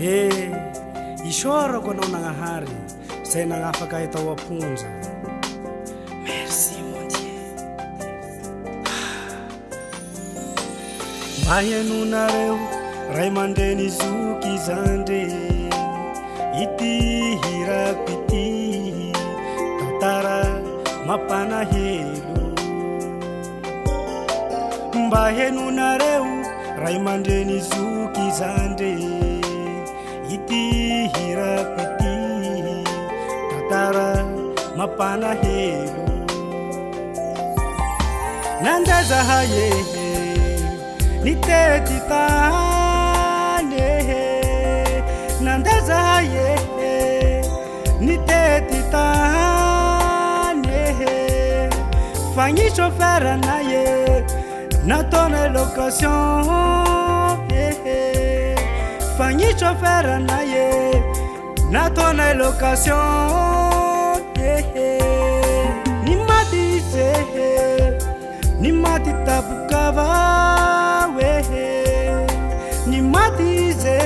Ishorako anao nagnahary zay nagnafaka itao aponja. Merci mon Dieu. Mba henonareo ray aman-dreny zoky zandre ity hirako ity tantara mampanahelo. Mba henonareo ray aman-dreny zoky zandre ity hirako ity tantara mampanahelo. Nandazahay nitety tany nandazahay nitety tany fagny chauffeur anaye nataona location fagny chauffeur anaye nataona location ni matize ni mati tabukava ni matize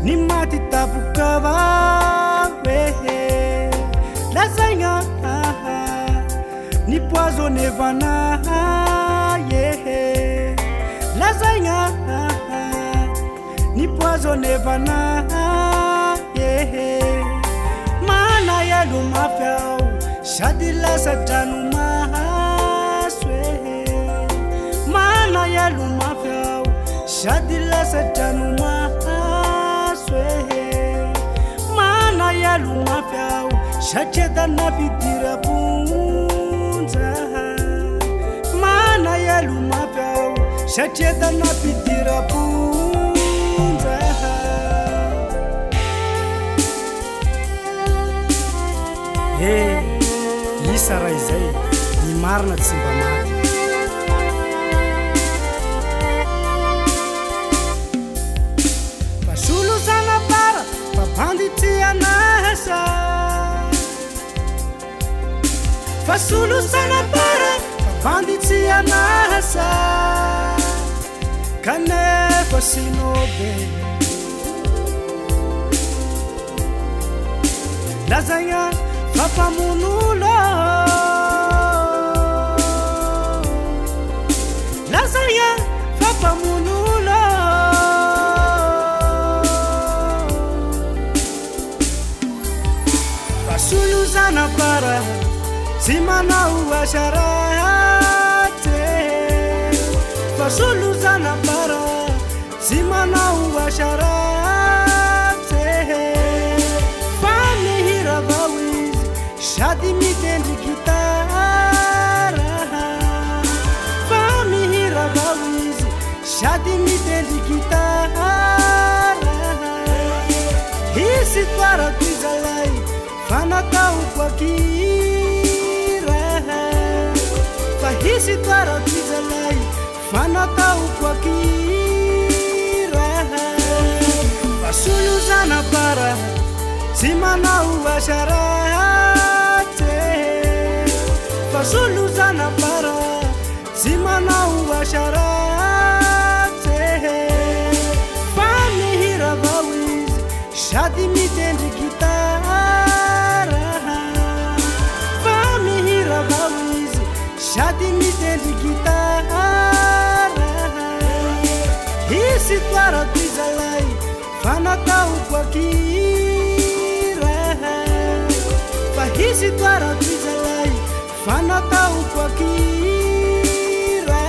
ni mati tabukava lasaigna ni poisonné vana lasaigna ni poisonné vana mana ya lumafyao shadi lasa januma mana ya lumafyao shadi lasa januma mana ya lumafyao shacheda na bidira punza mana ya lumafyao shacheda na bidira punza. Isa raha izay ny marina tsy mba maty. Fasolo zanabara babandity anasa fasolo zanabara babandity anasa kanefa sinobe lazaigna fapamonulo lazaigna fapamonulo fasolo zanabara tsy manao asaraty fasolo zanabara tsy manao asaraty fa mihira vao izy sady mitendry gitara fa mihira vao izy sady mitendry gitara hisitoarako izalay fa nataoko akira fa hisitoarako izalay fa nataoko akira fasolo zanabara tsy manao asaraty fasolo zanabara tsy manao asaraty fa mihira vao izy sady mitendry gitara fa mihira vao izy sady mitendry gitara hisitoarako izalay fa nataoko akira fa hisitoarako izalay fa nataoko akira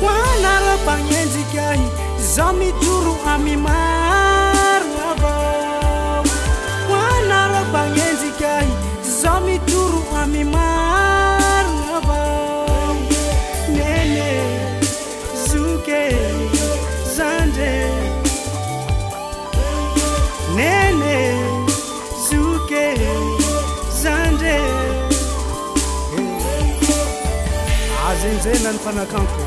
hoanareo mpagnenjikahy zaho midoro amy marina avao hoanareo mpagnenjikahy zaho midoro amy marina avao nene zuke zandre nene zuke zandre azenjena ny fanakanko